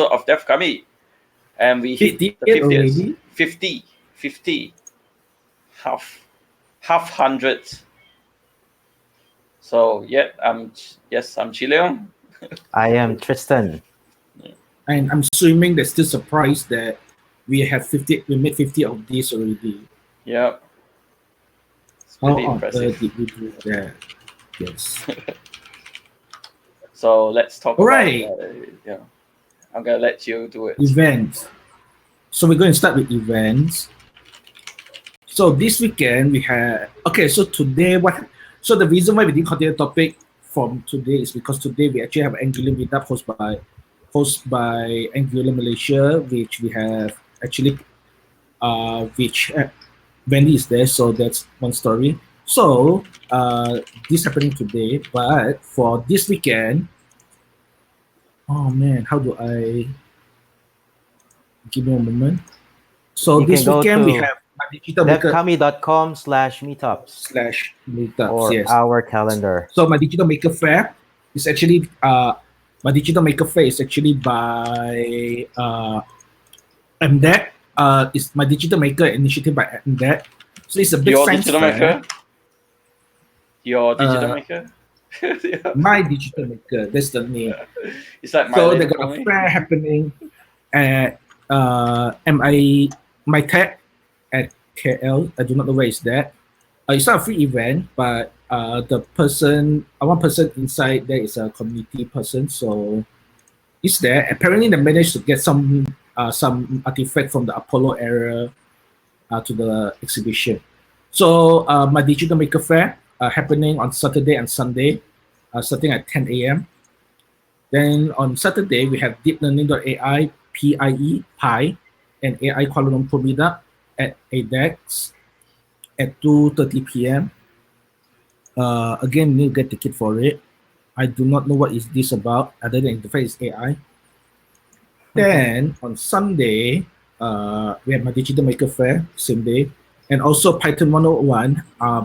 of DevKami, and we hit the 50th. 50, half 100. So yeah, I'm Chi Leong. I am Tristan. And I'm assuming they're still surprised that we made 50 of these already. Yeah. It's How pretty on impressive. earth did we do that? Yes. So let's talk All right. about I'm gonna let you do it. Events. So we're going to start with events. So this weekend we had so today so the reason why we didn't continue the topic from today is because today we actually have an Angular meetup hosted by Angular Malaysia, which we have actually Wendy is there, so that's one story. So this happening today, but for this weekend, oh man, how do I give me a moment? So You this can go weekend we to have my digital maker devkami.com/meetups /meetups or yes. our calendar. So my digital maker fair is actually my digital maker fair is actually by MDEC. It's my digital maker initiative by MDEC. So it's a big science digital fair. Maker? Your digital maker? Yeah. My digital maker, that's the name. It's like so they got a fair happening at my tech at KL. I do not know where is that. It's not a free event, but the one person inside there is a community person, so it's there. Apparently, they managed to get some artifact from the Apollo era to the exhibition. So my digital maker fair happening on Saturday and Sunday, starting at 10 a.m. Then on Saturday we have deeplearning.ai, PIE, and AI Kuala Lumpur meetup at ADEX at 2:30 p.m. Again, you get ticket for it. I do not know what is this about, other than the fact it's AI. Then on Sunday, we have my digital maker fair, same day, and also Python 101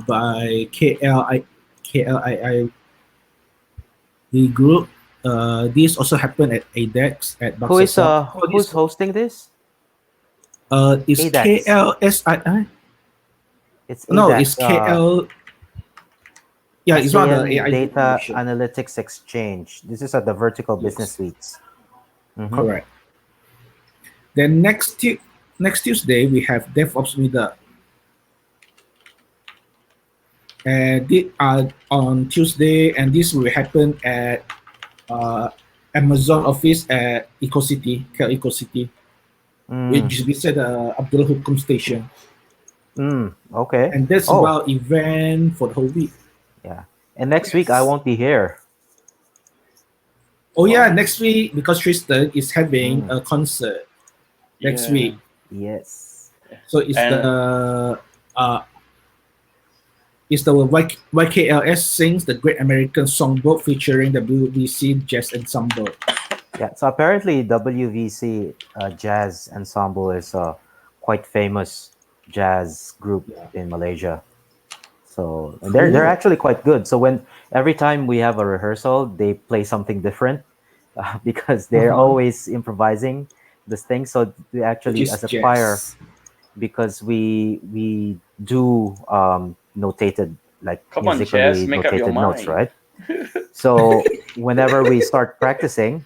by KLII the group. This also happened at ADEX at Baksa. Who's hosting this? It's ADEX. KLSII. It's No, ADEX, it's KL. Yeah, it's one of the AI Data Analytics Exchange. This is at the Vertical Business Suites. Mm-hmm. Correct. Then next Tuesday we have DevOps meetup. And on Tuesday, and this will happen at Amazon office at EcoCity, KL EcoCity, which is beside the Abdul Hukum station. Okay. And that's about event for the whole week. Yeah. And next week I won't be here. Oh yeah, next week because Tristan is having a concert next week. Yes. So it's the YKLS sings the Great American Songbook featuring the WVC Jazz Ensemble. Yeah, so apparently WVC Jazz Ensemble is a quite famous jazz group in Malaysia. So they're actually quite good. So every time we have a rehearsal, they play something different because they're always improvising this thing. So we actually, as a choir, because we do notated, like musically notated notes, right? So whenever we start practicing,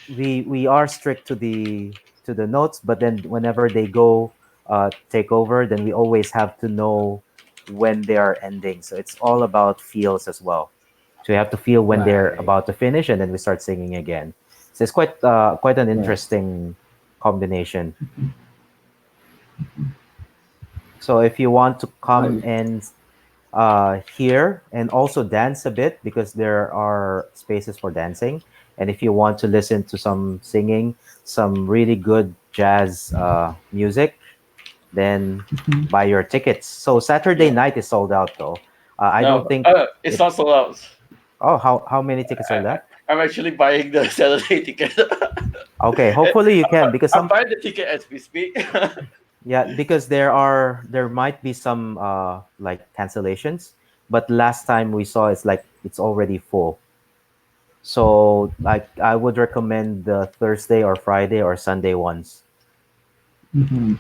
we are strict to the notes, but then whenever they go take over, then we always have to know when they are ending. So it's all about feels as well. So you have to feel when they're about to finish, and then we start singing again. So it's quite an interesting combination. So if you want to come and hear and also dance a bit, because there are spaces for dancing, and if you want to listen to some singing, some really good jazz music, then buy your tickets. So Saturday night is sold out though. I don't think it's not sold out. Oh, how many tickets are left? I'm actually buying the Saturday ticket. Okay, hopefully you can, because I'm buying the ticket as we speak. Yeah, because there might be some like cancellations, but last time we saw it's already full. So like I would recommend the Thursday or Friday or Sunday ones. Mhm.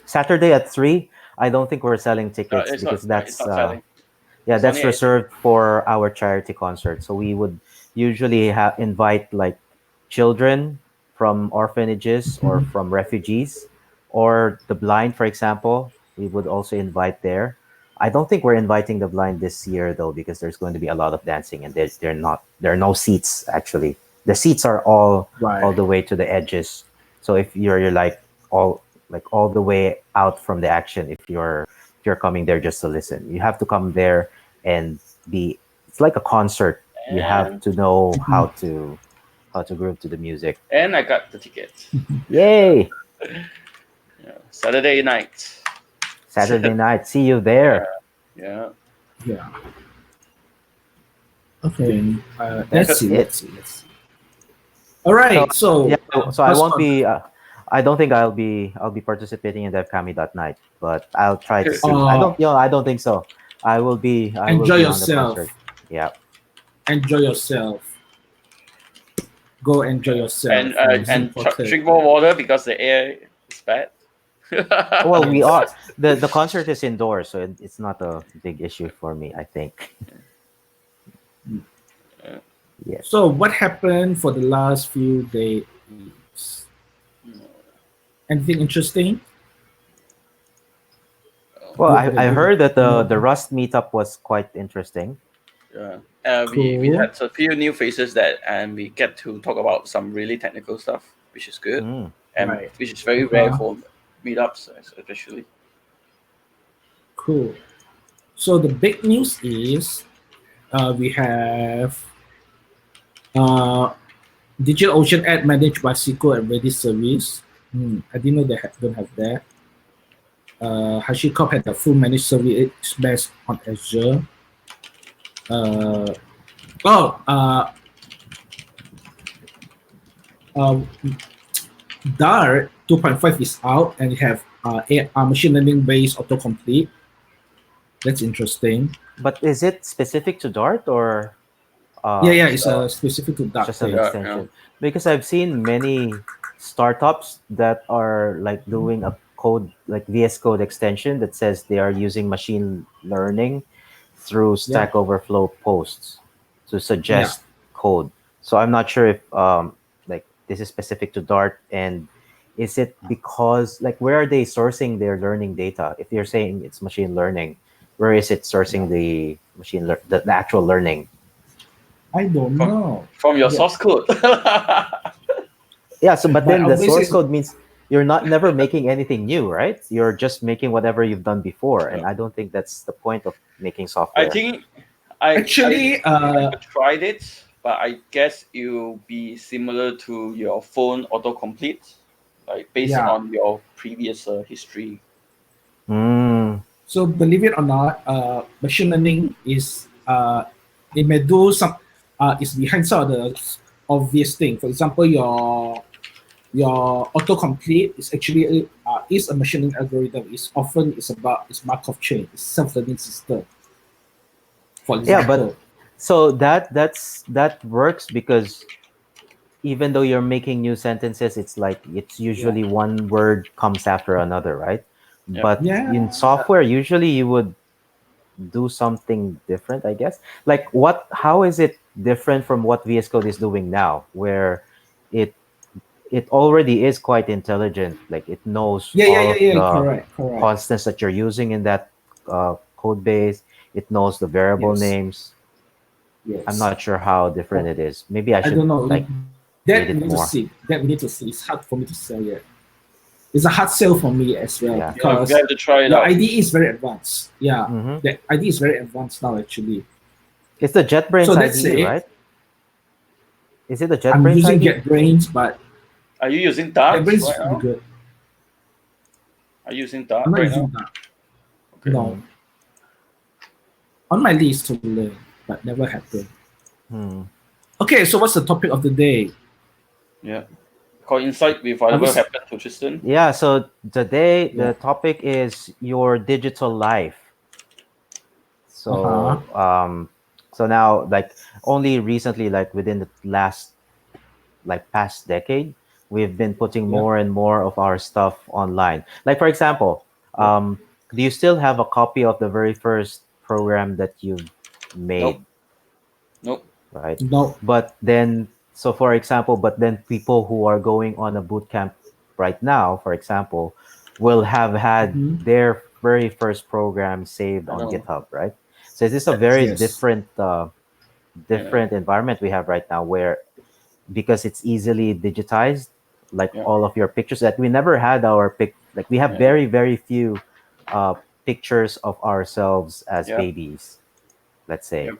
Saturday at 3, I don't think we're selling tickets because it's that's not selling. yeah, It's only that's 18. reserved for our charity concert. So we would usually invite like children from orphanages or Mhm. from refugees or the blind, for example. We would also invite there. I don't think we're inviting the blind this year though because there's going to be a lot of dancing and there are no seats actually. The seats are all Right. the way to the edges. So if you're all the way out from the action if you're coming there just to listen. You have to come there and be it's like a concert. You have And to know Mhm. how to groove to the music. and I got the tickets. Yay! Yeah. Saturday night. Saturday night. See you there. Yeah. Yeah. Okay. Let's That's see. it. Let's see. All So right. yeah, So so I last won't one. be I don't think I'll be participating in DevKami that night, but I'll try to see. Uh, I don't think so. I will enjoy be on the concert. yourself. Yeah. Enjoy yourself. Go enjoy yourself. It's important. drink more water because the air is bad. Well, we Yes. are the concert is indoors, so it's not a big issue for me, I think. Yes. So what happened for the last few days? Anything interesting? Well, Good that I you heard that know. the Rust meetup was quite interesting. Yeah. We Cool. had a few new faces that and we get to talk about some really technical stuff, which is good, Mm. and Right. which is very rare Uh-huh. for meetups, especially. Cool. So the big news is we have uh, DigitalOcean ad managed by SQL and Redis service. I didn't know they don't have that. HashiCorp had a full managed service based on Azure. Uh, oh, uh, Dart 2.5 is out and you have machine learning based autocomplete. That's interesting. But is it specific to Dart or Yeah, um, it's specific to it's Dart just an thing. Yeah, yeah. extension? Because I've seen many startups that are like doing a code like VS Code extension that says they are using machine learning through Yeah, Stack Overflow posts to yeah. suggest code. So I'm not sure if like this is specific to Dart and is it because like where are they sourcing their learning data? If you're saying it's machine learning, where is it sourcing the the actual learning? I don't From know. from your Yeah, source code. Yeah, so but but then the source basically, code means you're not never making anything new, right? You're just making whatever you've done before, Yeah. and I don't think that's the point of making I software. think I actually, never tried it, but I guess it will be similar to your phone autocomplete, like based yeah. on your previous history. Mm, So believe it or not, machine learning is it may do some is behind some of the obvious thing. For example, your autocomplete is actually is a machine learning algorithm. It's often it's about it's Markov chain, it's self-learning system. For yeah, but example, so that works because even though you're making new sentences, it's like it's yeah, usually one word comes after another, right? Yep. But in yeah, software, usually you would do something different, I guess. Like what? How is it different from what VS Code is doing now, where it it already is quite intelligent. Like it knows yeah, yeah, all yeah, of yeah. the Correct, correct. constants that you're using in that code base. It knows the variable Yes, names. I'm yes. not sure how different But it is. Maybe I I should don't know. like That read we it need to more. see. That we need to see. It's hard for me to sell yet. It's a hard sell for me as well Yeah. Yeah, we because have to try it your out. IDE is very advanced. Yeah, Mm-hmm. the IDE is very advanced now actually. It's the So JetBrains that's IDE, it. right? Is it the I'm JetBrains using IDE? JetBrains, but Are you using Dart JetBrains is right pretty now? good. Are you using I'm Dart not right using now? that. Okay. No, on my list to learn, but never happened. Hmm. Okay, so what's the topic of the day? Yeah. Coincide with I whatever was happened to Tristan. Yeah. So today yeah. the topic is your digital life. Uh huh. So So now, like only recently, like within the last like past decade, we've been putting Yeah. more and more of our stuff online. Like for example, Yeah. do you still have a copy of the very first program that you've Nope. made? Nope. Right? No. But then, so for example, but then people who are going on a boot camp right now, for example, will have had Mhm. their very first program saved I on know. GitHub, right? So this is a That's very Yes. yeah. different environment we have right now, where because it's easily digitized, like Yeah. all of your pictures that we never had our like we have Yeah. very few uh, pictures of ourselves as Yeah. babies, let's say. Yeah.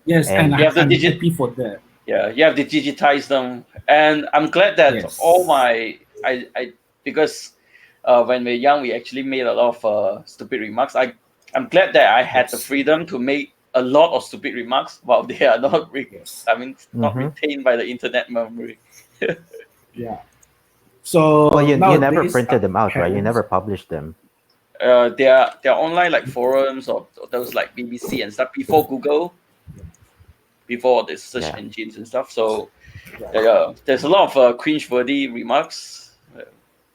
Yes, and And You have to I'm digit. happy for that. Yeah, you have to digitize them, and I'm glad that all Yes. my I because when we're young we actually made a lot of stupid remarks. I'm glad that I had the Yes. freedom to make a lot of stupid remarks while they are not Yes. I mean not mhm. retained by the internet memory. Yeah. Well, So you never nowadays, printed them out, right? You parents. never published them. They're online like forums or those like BBC and stuff before Google, before the search Yeah. engines and stuff. So yeah, there's a lot of cringe-worthy remarks.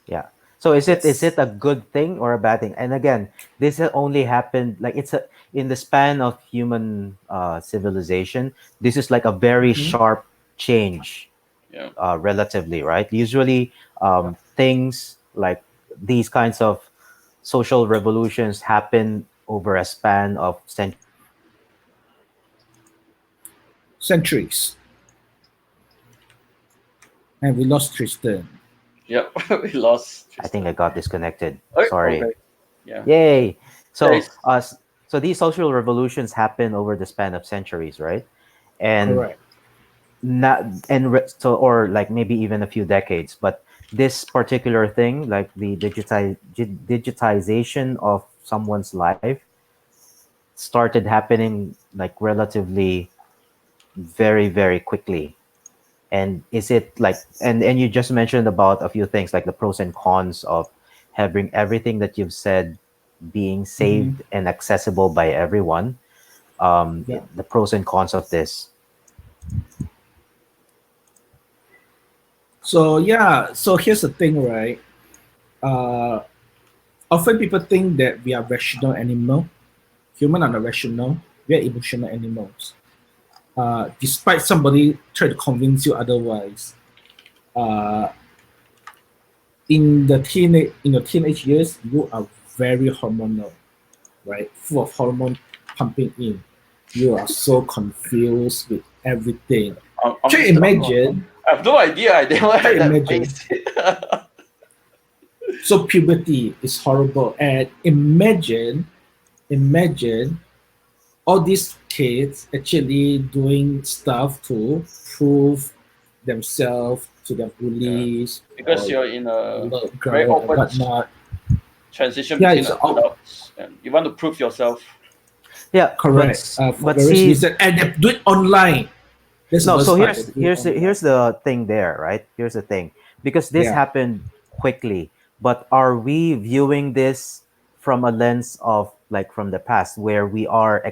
Yeah. So is Yes. it a good thing or a bad thing? And again, this has only happened like it's a in the span of human civilization. This is like a very Mhm. sharp change, Yeah, relatively, right? Usually, Yeah. things like these kinds of social revolutions happen over a span of centuries, right? Centuries. And we lost Tristan. yep. We lost I think Tristan. I got disconnected. Oh, Sorry. okay. Yeah, Yay. there So, is. so these social revolutions happen over the span of centuries, right? And Correct. not so or like maybe even a few decades, but this particular thing, like the digitization of someone's life, started happening like relatively very quickly. And is it like and you just mentioned about a few things like the pros and cons of having everything that you've said being Hmm. saved and accessible by everyone, Yeah. the pros and cons of this. So yeah. So here's the thing, right? Uh, Often people think that we are rational animal. Human are not rational. We are emotional animals. Despite somebody try to convince you otherwise, uh, in your teenage years, you are very hormonal, right? Full of hormone pumping in. You are so confused with everything. I'm Try still. imagine, I have no idea. I never try had that imagine. phase. So puberty is horrible, and imagine all these kids actually doing stuff to prove themselves to their Yeah, bullies because or you're in a very girl or open whatnot. transition Yeah, between it's all adults, and you want to prove yourself. Yeah, correct for but various see, reasons, and they do it online. That's the no, so worst part. They do it online. here's the thing there, right? Here's the thing. Because this Yeah, happened quickly, but are we viewing this from a lens of like from the past where we are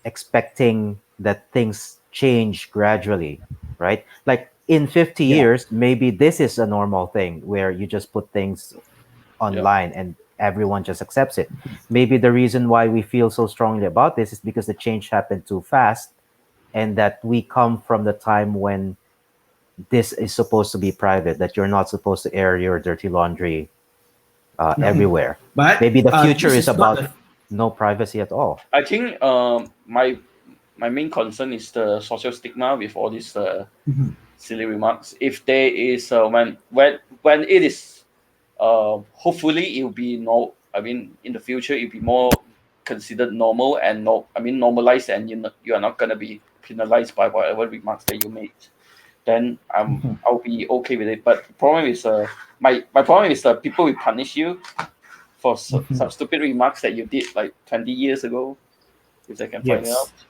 expecting that things change gradually, right? Like in 50 yeah. years, maybe this is a normal thing where you just put things Yeah, online and everyone just accepts it. Maybe the reason why we feel so strongly about this is because the change happened too fast and that we come from the time when this is supposed to be private, that you're not supposed to air your dirty laundry Mhm. everywhere. But Maybe the future this is is not about the. no privacy at all. I think my main concern is the social stigma with all these Mhm. silly remarks. If there is when it is hopefully it will be no. I mean, in the future it'll be more considered normal and no. I mean normalized, and you are not gonna be penalized by whatever remarks that you made. Then Mhm. I'll be okay with it. But the problem is my problem is people will punish you for Mhm. some stupid remarks that you did like 20 years ago if they can find it out. Yes.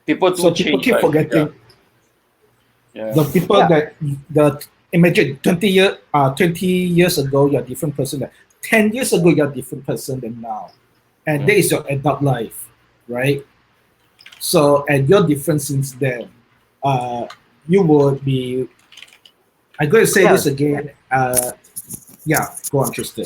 People do So people change, keep right? Yeah, forgetting yeah, the people Yeah. that the imagine 20 years ago you're a different person. That 10 years ago you're a different person than now, and yeah, that is your adult life, right? So, and your difference since then, you would be. I'm going to say Yeah. this again. Yeah, go on, Tristan.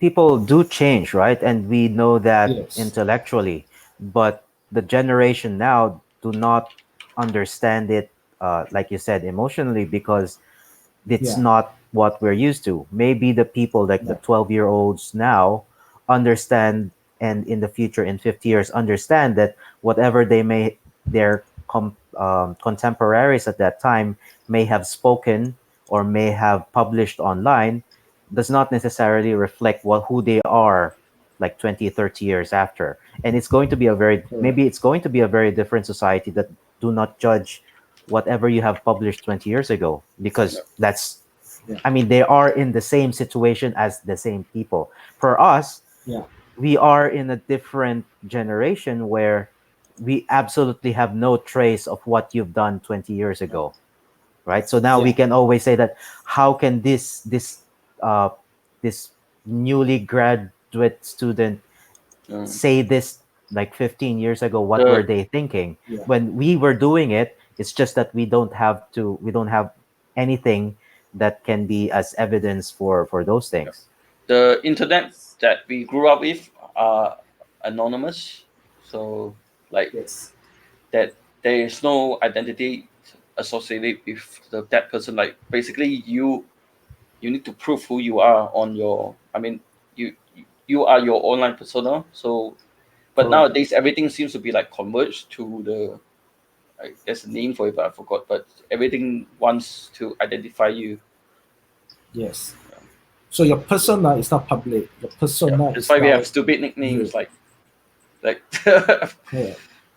People do change, right? And we know that Yes. intellectually, but the generation now do not understand it, like you said, emotionally, because it's Yeah. not what we're used to. Maybe the people like the Yeah. 12-year-olds now understand, and in the future, in 50 years, understand that whatever their contemporaries at that time may have spoken or may have published online does not necessarily reflect who they are like 20, 30 years after. And it's going to be Correct. maybe it's going to be a very different society that do not judge whatever you have published 20 years ago, Yeah. because Yeah. I mean, they are in the same situation as the same people. For us, Yeah. we are in a different generation where we absolutely have no trace of what you've done 20 years Yeah. ago, right? So now we Yeah. can always say that how can uh this newly graduate student Mm. say this like 15 years ago? What were The they thinking Yeah. when we were doing it? It's just that we don't have anything that can be as evidence for those things. the internet that we grew up with are anonymous, so like Yes. that there is no identity associated with that person. Like basically, you need to prove who you are on your. I mean, you you are your online persona. So, but Correct. nowadays everything seems to be like converged to the. There's a name for it, but I forgot. But everything wants to identify you. Yes. So your persona is not public. Your Yeah, persona that's is why we have now stupid you. nicknames like Correct.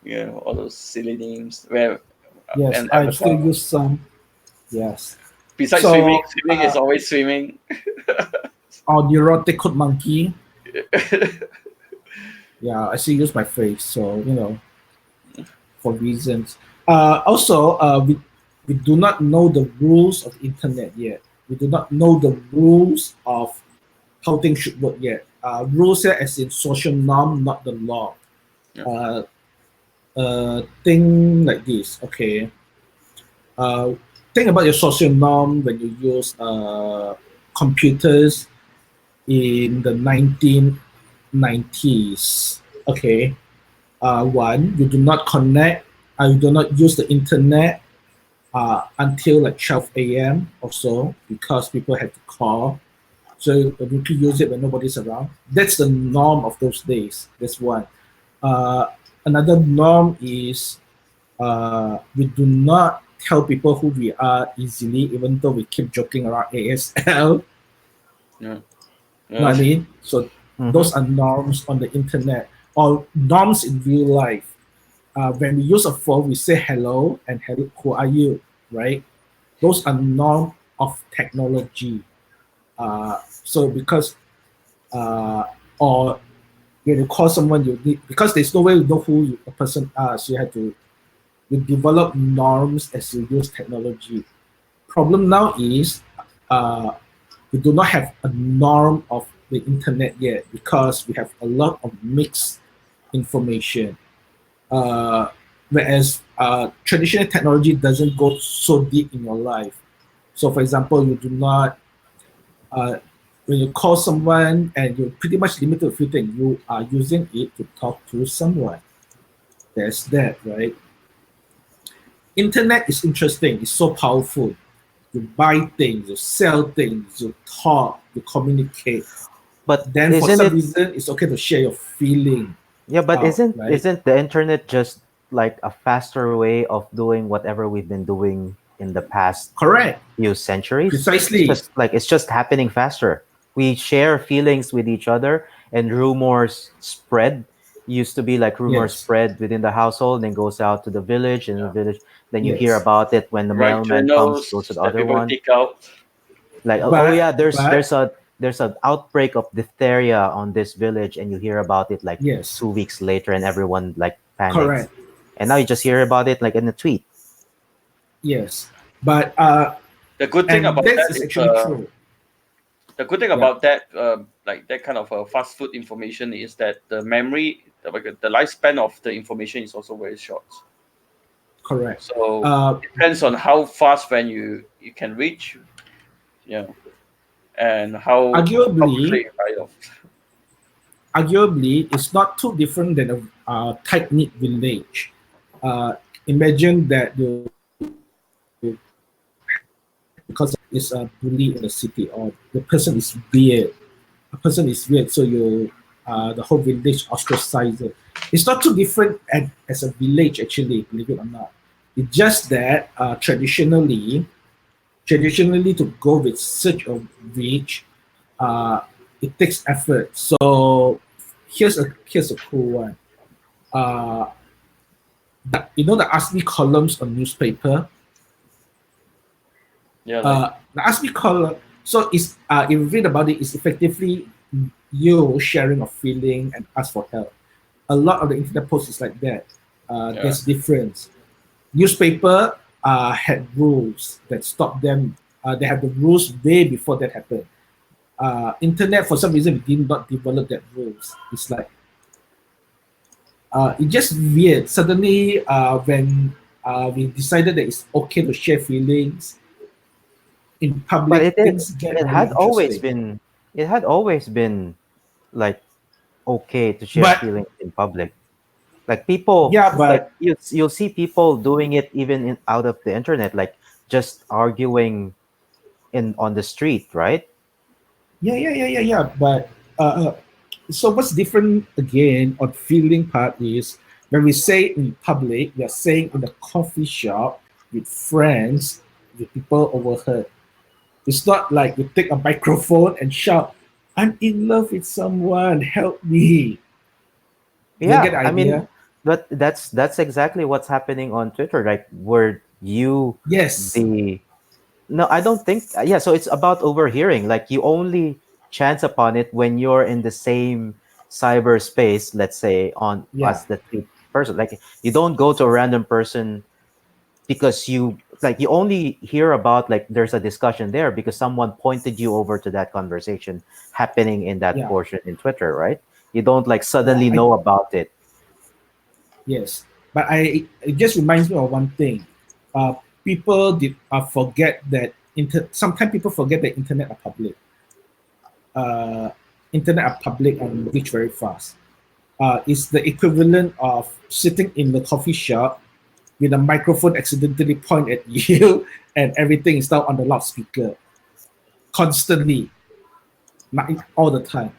you know, all those silly names where Yes, an I still avatar. use some. Yes. Besides swimming, So, swimming is always swimming. on neurotic code monkey, yeah, I still use my face. So, for reasons. Also, we do not know the rules of internet yet. We do not know the rules of how things should work yet. Rules here as in social norm, not the law. Yeah. Uh, thing like this. Okay. Uh, think about your social norm when you use computers in the 1990s. Okay. One, you do not connect, you do not use the internet until like 12 a.m. or so because people had to call. So you need to use it when nobody's around. That's the norm of those days. That's one. Uh, Another norm is we do not tell people who we are easily, even though we keep joking around ASL. Yeah. You know Yeah. what I mean? So Mm-hmm. those are norms on the internet or norms in real life. When we use a phone, we say hello and hello, who are you, right? Those are norm of technology. So because or when you call someone, you need because there's no way you know who a person are, so you develop norms as you use technology. Problem now is uh, we do not have a norm of the internet yet because we have a lot of mixed information. Uh, Whereas traditional technology doesn't go so deep in your life. So, for example, you do not uh, when you call someone and you're pretty much limited to a few things, you are using it to talk to someone. There's that, right? Internet is interesting. It's so powerful. You buy things, you sell things, you talk, you communicate. But Then for isn't some it reason, it's okay to share your feeling Yeah, but out, isn't right? isn't the internet just like a faster way of doing whatever we've been doing in the past Correct. few centuries? Precisely. It's just happening faster. We share feelings with each other, and rumors spread. Used to be like rumors Yes. spread within the household, then goes out to the village, and the Yeah. village. Then you hear Yes. about it when the Right mailman comes, goes to journals the that other people one. take out. Like, oh But yeah, but there's an outbreak of diphtheria on this village, and you hear about it like yes. 2 weeks later, and everyone like panics. Correct. And now you just hear about it like in a tweet. Yes. But The good thing and about this that is is actually true. the good thing Yeah. about that like that kind of fast food information is that the memory the lifespan of the information is also very short. Correct. So Uh, it depends on how fast when you can reach, yeah, and how quickly arguably, you buy off. arguably, it's not too different than a tight knit village. Uh, Imagine that you because is a bully in the city or the person is weird. A person is weird, so you the whole village ostracize it. It's not too different as a village actually, believe it or not. It's just that traditionally to go with such a reach, uh, it takes effort. So here's a cool one. Uh, the Ask Me columns on newspaper. Yeah, like The Ask Me column. So it's if you read about it, it's effectively you sharing a feeling and ask for help. A lot of the internet posts is like that. yeah. There's difference. Newspaper had rules that stop them. They had the rules way before that happened. Internet for some reason we did not develop that rules. It's like it's just weird. Suddenly, when we decided that it's okay to share feelings in But public, things get it really had always interesting. been it had always been like okay to share But feelings in public. Like people, yeah, like but you'll see people doing it even out of the internet, like just arguing in on the street, right? yeah. But so what's different again on feeling part is when we say in public, we are saying in the coffee shop with friends, with people overheard. It's not like you take a microphone and shout, "I'm in love with someone, help me." Do you get Yeah, the I mean, idea? but that's exactly what's happening on Twitter, like where you Yes. the no, I don't think. Yeah, so it's about overhearing. Like you only chance upon it when you're in the same cyberspace, let's say, on Yeah. us, the three person. Like you don't go to a random person because you only hear about like there's a discussion there because someone pointed you over to that conversation happening in that Yeah. portion in Twitter, right? You don't like Yeah. suddenly know about it. Yes. But it just reminds me of one thing. Uh, People did forget that sometimes people forget that internet are public. Uh, Internet are public and reach very fast. It's the equivalent of sitting in the coffee shop with a microphone accidentally point at you and everything is now on the loudspeaker constantly, not all the time.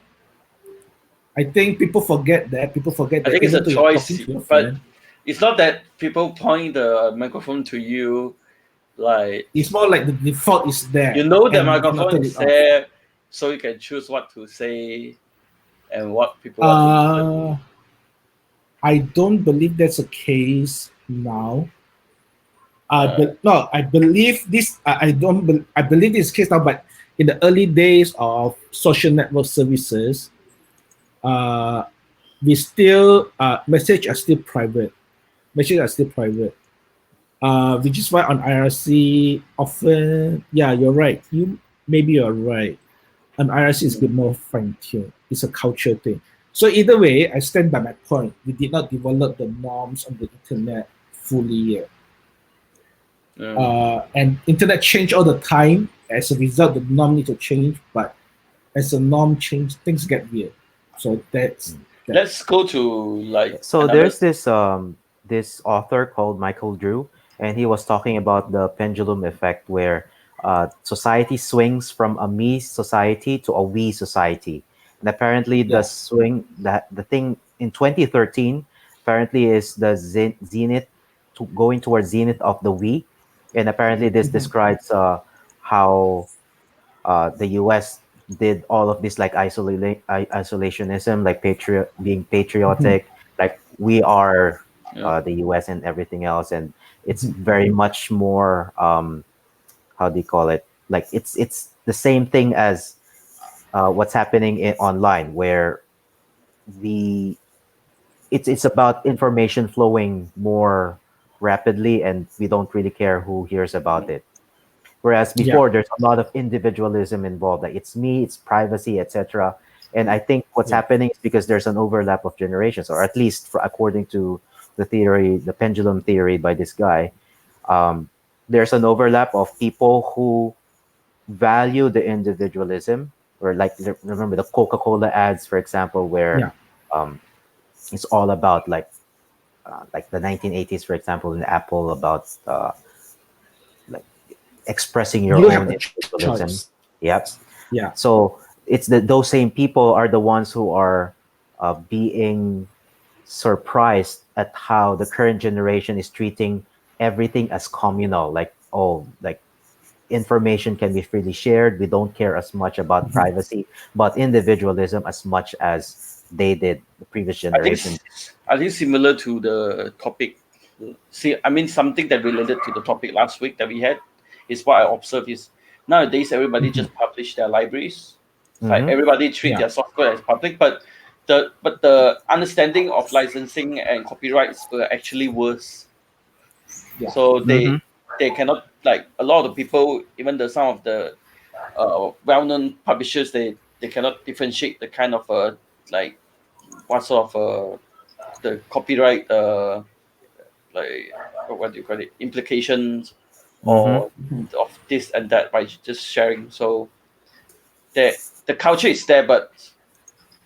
I think people forget that. People forget I that think it's even a though you're talking choice, to your but friend, it's not that people point the microphone to you. Like it's more like the default is you there know the and you cannot microphone turn it is off. there, so you can choose what to say and what people want to listen. Uh, I don't believe that's a case now. Uh, No, I believe this. I don't. I believe this case now, but in the early days of social network services, uh, we still message are still private. Messages are still private. Which is why on IRC often, yeah, you're right. You're right. On IRC is a bit more fine tuned. It's a culture thing. So either way, I stand by my point. We did not develop the norms on the internet fully yet. yeah. And internet change all the time. As a result, the norm need to change. But as the norm change, things get weird. So that's that. Let's go to like So another. there's this author called Michael Drew, and he was talking about the pendulum effect, where society swings from a me society to a we society, and apparently the Yeah. swing that the thing in 2013 apparently is the zenith to going towards zenith of the we, and apparently this Mhm. describes how the U.S. did all of this like isolationism, like being Mhm. patriotic, like we are Yeah. the U.S. and everything else, and it's Mhm. very much more how do you call it? Like it's the same thing as what's happening online, where the it's about information flowing more rapidly, and we don't really care who hears about it. Whereas Yeah. before, there's a lot of individualism involved. Like it's me, it's privacy, etc. And I think what's Yeah. happening is because there's an overlap of generations, or at least according to the theory, the pendulum theory by this guy, um, there's an overlap of people who value the individualism, or like remember the Coca-Cola ads, for example, where Yeah. um, it's all about like the 1980s, for example, in Apple, about like expressing your You have own a individualism. choice. Yep. Yeah. So it's those same people are the ones who are being surprised at how the current generation is treating everything as communal. Like, oh, like information can be freely shared. We don't care as much about Mhm. privacy, but individualism as much as they did, the previous I think generation. I think similar to the topic. See, I mean something that related to the topic last week that we had is what I observed is nowadays everybody Mhm. just publish their libraries. Like Mm-hmm. everybody treat Yeah. their software as public, but the understanding of licensing and copyrights were actually worse. Yeah. So Mm-hmm. they cannot, like a lot of people, even the some of the well-known publishers, they cannot differentiate the kind of like what sort of the copyright like what do you call it, implications Mm-hmm. or Mhm. of this and that by just sharing. So the culture is there, but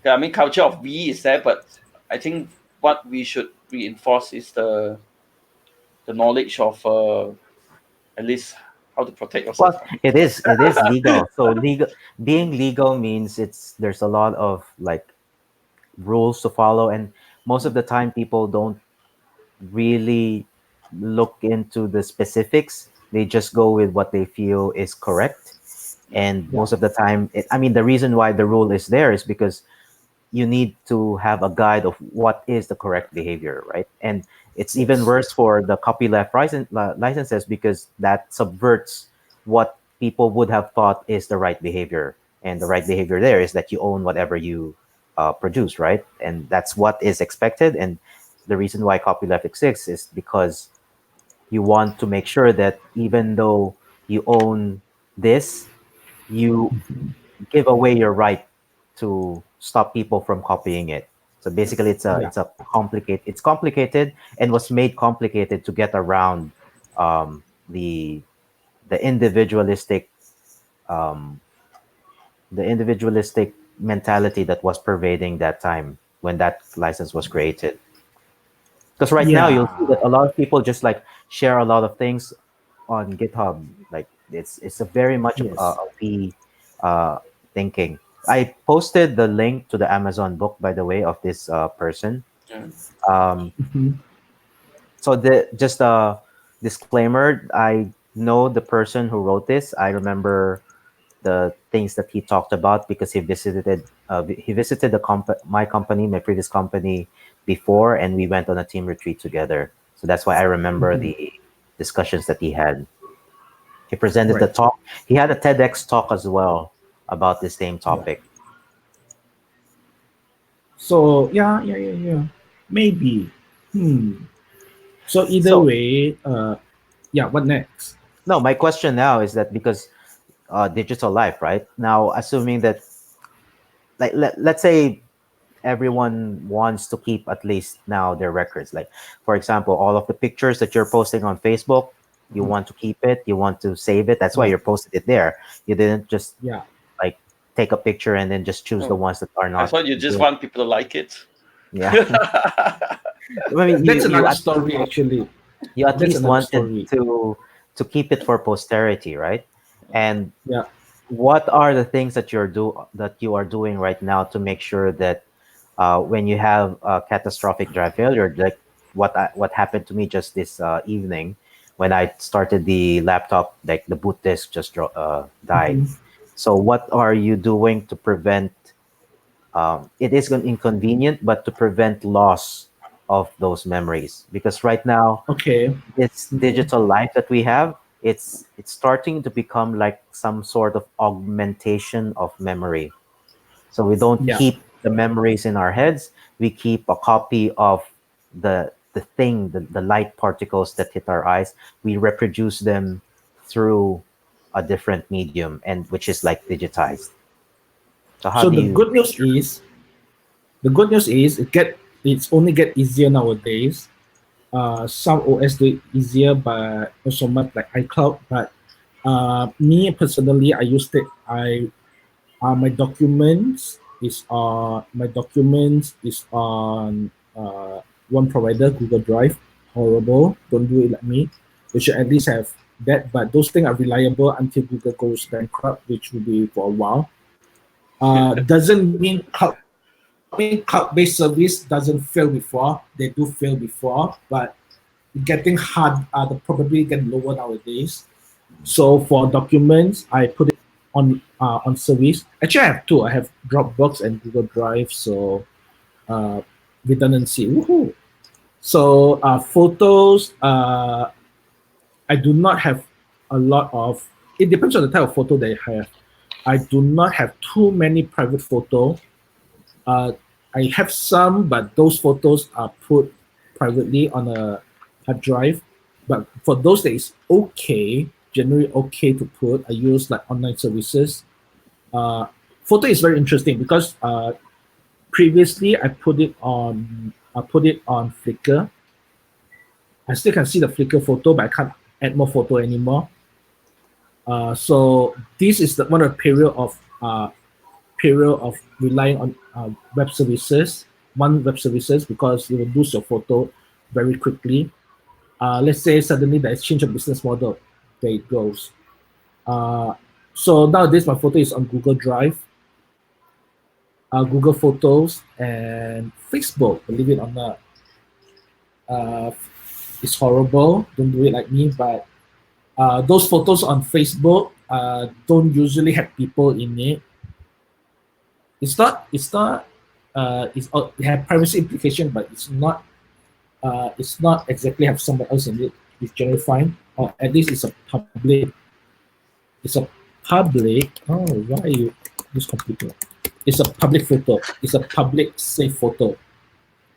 I mean culture of we is there, but I think what we should reinforce is the knowledge of at least how to protect yourself. Well, it is legal. So legal being legal means there's a lot of like rules to follow, and most of the time people don't really look into the specifics. They just go with what they feel is correct. And Yeah. most of the time, I mean, the reason why the rule is there is because you need to have a guide of what is the correct behavior, right? And it's even Yes. worse for the copyleft licenses because that subverts what people would have thought is the right behavior. And the right behavior there is that you own whatever you produce, right? And that's what is expected. And the reason why copyleft exists is because you want to make sure that even though you own this, you Mhm. give away your right to stop people from copying it. So basically, Yeah. it's complicated and was made complicated to get around um, the the individualistic um, the individualistic mentality that was pervading that time when that license was created. Because right now you'll see that Yeah. a lot of people just like share a lot of things on GitHub. Like it's a very much Yes. a we thinking. I posted the link to the Amazon book, by the way, of this person. Yeah. Um, Mhm. so the just a disclaimer: I know the person who wrote this. I remember the things that he talked about because he visited my company, my previous company before, and we went on a team retreat together. So that's why I remember Mhm. the discussions that he had. He presented the Right. talk. He had a TEDx talk as well about the same Yeah. topic. So yeah, yeah, yeah, yeah. Maybe. Hmm. So either So way, yeah. What next? no, my question now is that because digital life, right? Now, assuming that like let's say everyone wants to keep at least now their records. Like, for example, all of the pictures that you're posting on Facebook, you Mhm. want to keep it, you want to save it. That's why Yeah. you're posted it there. You didn't just Yeah. like take a picture and then just choose the Oh, ones that are I not thought you just good. want people to like it. Yeah. I mean, That's another story, actually. you at That's least another wanted story. to keep it for posterity, right? And Yeah. what are the things that you are doing right now to make sure that when you have a catastrophic drive failure, like what happened to me just this evening when I started the laptop, like the boot disk just died. Mhm. So what are you doing to prevent? It is inconvenient, but to prevent loss of those memories, because right now Okay. this Mhm. digital life that we have, it's starting to become like some sort of augmentation of memory. So we don't Yeah. keep the memories in our heads. We keep a copy of the light particles that hit our eyes. We reproduce them through a different medium, and which is like digitized. So how So do you? the good news is it's only get easier nowadays. Some OS do it easier, but also much like iCloud. But me personally, I used it. My documents is on one provider, Google Drive. Horrible. Don't do it like me. You should at least have that. But those things are reliable until Google goes bankrupt, which will be for a while. Doesn't mean cloud-based service doesn't fail before. They do fail before, but getting hard. The probability get lower nowadays. So for documents, I put it on service. Actually, I have two. I have Dropbox and Google Drive. So uh, redundancy. Woohoo! So photos. I do not have a lot of. It depends on the type of photo that I have. I do not have too many private photo. Uh, I have some, but those photos are put privately on a hard drive. But for those that is okay, generally okay to put, I use like online services. Uh, Photo is very interesting because previously I put it on Flickr. I still can see the Flickr photo, but I can't add more photo anymore. So this is one of the period of relying on one web services, because you will lose your photo very quickly. Let's say suddenly there is change of business model, there it goes. So nowadays my photo is on Google Drive, Google Photos, and Facebook. Believe it or not, uh, it's horrible. Don't do it like me. But those photos on Facebook don't usually have people in it. It have privacy implication, but it's not exactly have someone else in it. It's generally fine, or at least it's a public. It's a public. Oh, why you this computer? It's a public photo. It's a public safe photo,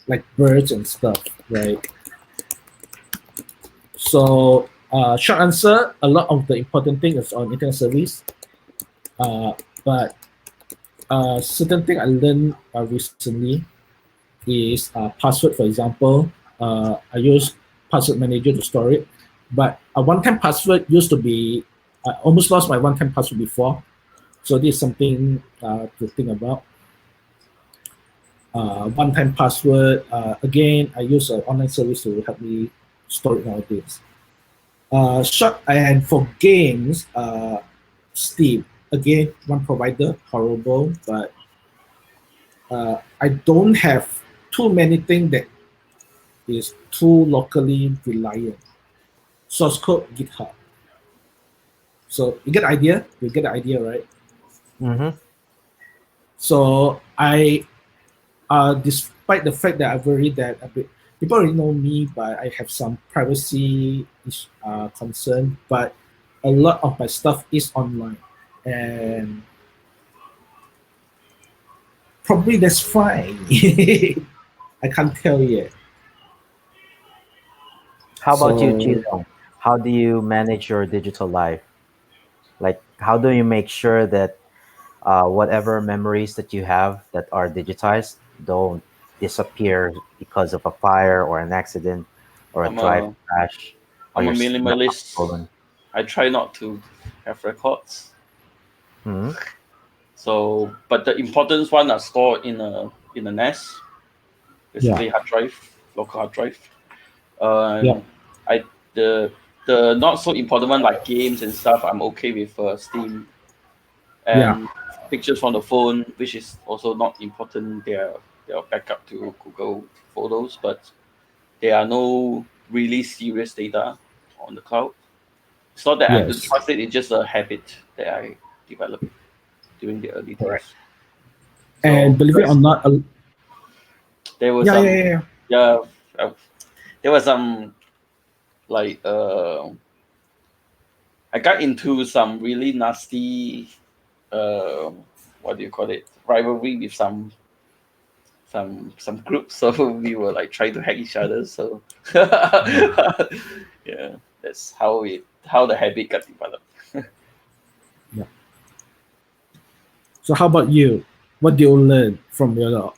like birds and stuff, right? So, short answer: a lot of the important thing is on internet service, but certain thing I learned recently is password. For example, I use password manager to store it, but a one-time password used to be. I almost lost my one-time password before, so this is something to think about. One-time password. Again, I use an online service to help me store it nowadays. Short and for games, Steam. Again, one provider, horrible, but I don't have too many things that is too locally reliant. Source code, GitHub. So you get the idea? You get the idea, right? Mm-hmm. So despite the fact that I've already that a bit, people already know me, but I have some privacy concern. But a lot of my stuff is online, and probably that's fine. I can't tell yet. How about you, So Chizong? How do you manage your digital life? Like, how do you make sure that whatever memories that you have that are digitized don't disappear because of a fire or an accident or a I'm drive a crash or I'm a your laptop minimalist. stolen? I try not to have records. Hmm. So, but the important one are stored in a NAS, yeah, basically hard drive, local hard drive. yeah, And I the not so important one like games and stuff. I'm okay with Steam yeah, and pictures from the phone, which is also not important. They are backup to Google Photos, but there are no really serious data on the cloud. It's not that I don't yes, trust it; it's just a habit that I developed during the early correct. days. And So believe it or not, there was yeah, yeah, some yeah, yeah. yeah there was some like I got into some really nasty uh, what do you call it, rivalry with some groups. So we were like trying to hack each other. So Hmm. yeah, that's how the habit got developed. Yeah. So how about you? what do you learn from your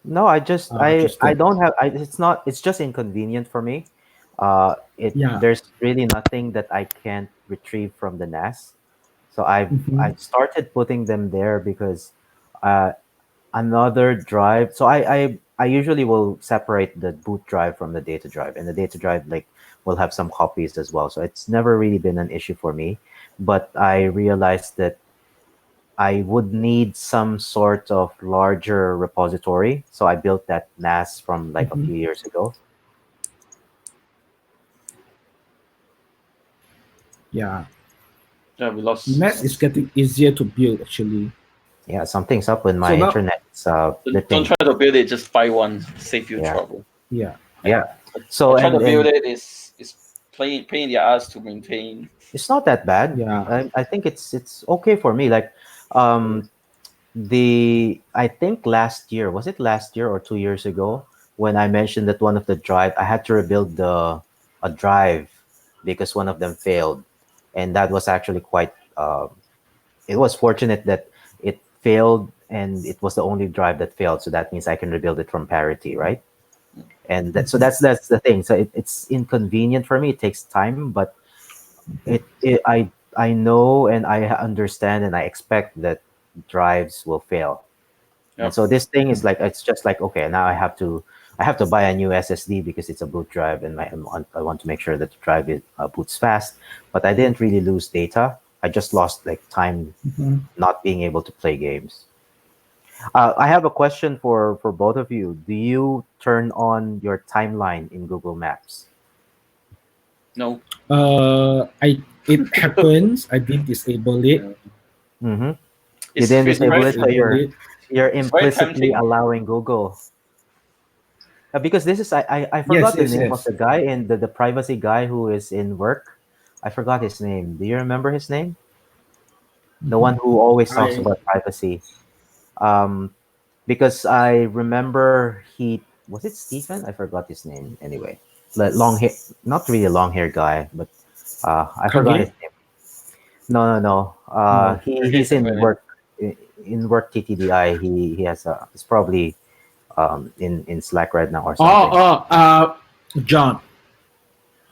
No, I just I Tristan? don't have it's not it's just inconvenient for me. It Yeah. There's really nothing that I can't retrieve from the NAS. So Mm-hmm. I've started putting them there because uh another drive. So I usually will separate the boot drive from the data drive, and the data drive like will have some copies as well. So it's never really been an issue for me. But I realized that I would need some sort of larger repository. So I built that NAS from like a Mm-hmm. few years ago. Yeah. Yeah, we lost Nest some. is getting easier to build actually. Yeah, something's up with So my now, internet. It's Don't flipping. try to build it. Just buy one. Save you Yeah, trouble. yeah, I, yeah. I So try to build and it. Is playing pain in the ass to maintain. it's not that bad. yeah. I think it's okay for me. Like um I think last year, was it last year or 2 years ago, when I mentioned that one of the drive I had to rebuild the a drive because one of them failed, and that was actually quite it was fortunate that it failed and it was the only drive that failed, so that means I can rebuild it from parity, right? And so Mm-hmm. that's the thing. So it's inconvenient for me, it takes time, but I know and I understand and I expect that drives will fail. And Yep. so this thing is like it's just like, okay, now I have to buy a new SSD because it's a boot drive, and I want to make sure that the drive boots fast. But I didn't really lose data. I just lost like time Mm-hmm. not being able to play games. I have a question for both of you. Do you turn on your timeline in Google Maps? No. I It happens. I did disable it. Mm-hmm. You It's didn't I it's did disable very it, so disable tempting. it. you're It's very implicitly tempting. allowing Google. Because this is I Yes, forgot the yes, name of yes. the guy and the privacy guy who is in work. I forgot his name. Do you remember his name? The Mm-hmm. one who always talks I about privacy. Um, because I remember he was it Stephen? I forgot his name. Anyway, long hair, not really a long hair guy, but I forgot his Kage? name. No, no, no. No. Okay, He's in definitely. work in work TTDI. He has a he's probably in Slack right now or Oh, something. oh, John.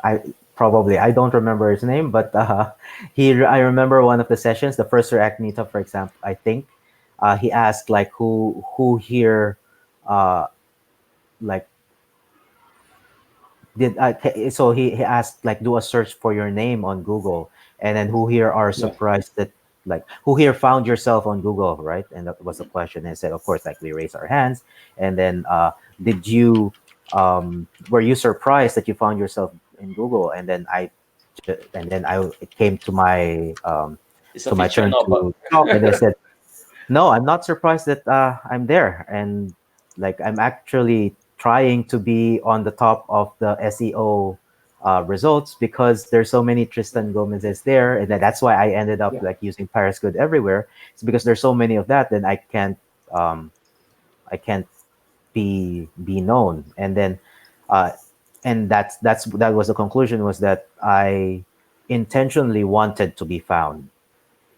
I probably I don't remember his name, but I remember one of the sessions, the first React meetup, for example. I think he asked like who here uh like did so he asked like do a search for your name on Google, and then who here are Yeah. surprised that like who here found yourself on Google, right? And that was the question. And I said, of course, like we raise our hands, and then did you were you surprised that you found yourself in Google? And then it came It's a to my feature, turn not a bug. to talk, and I said, no, I'm not surprised that I'm there, and like I'm actually trying to be on the top of the SEO results because there's so many Tristan Gomez's there, and then that's why I ended up Yeah. like using Paris Good everywhere. It's because there's so many of that, then um, I can't be known, and then uh, and that was the conclusion, was that I intentionally wanted to be found.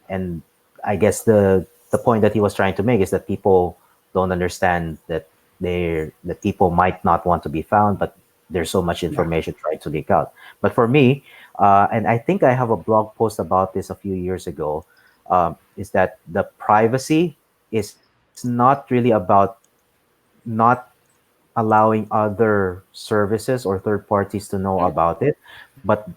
And I guess the point that he was trying to make is that people don't understand that that people might not want to be found, but there's so much Yeah. information trying to leak out. But for me, and I think I have a blog post about this a few years ago, is that the privacy is not really about not allowing other services or third parties to know Yeah. about it, but Mm-hmm.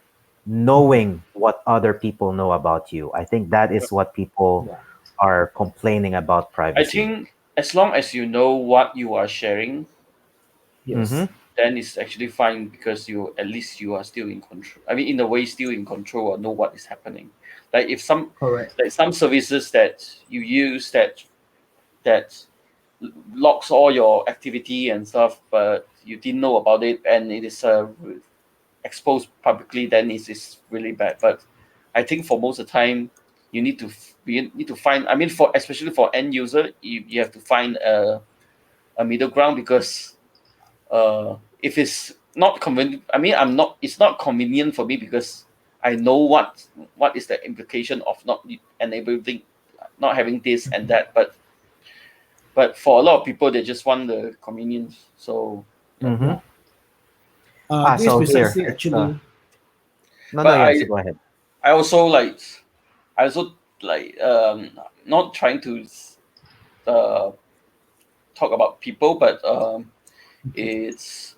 knowing what other people know about you. I think that is what people Yeah. are complaining about I privacy. think as long as you know what you are sharing, Mm-hmm. Yes. then it's actually fine because you at least you are still in control. I mean, in a way, still in control or know what is happening. Like if some Correct. like some services that you use that logs all your activity and stuff, but you didn't know about it and it is exposed publicly, then it is really bad. But I think for most of the time, you need to find. I mean, for especially for end user, you have to find a middle ground because if it's not convenient, I mean, I'm not. It's not convenient for me because I know what is the implication of not enabling, not having this and that. But But for a lot of people, they just want the convenience. So, yeah. Mm-hmm. Yeah. This is So here, precisely actually. no, no, But yes, go ahead. I also like, I also like, not trying to uh, talk about people, but it's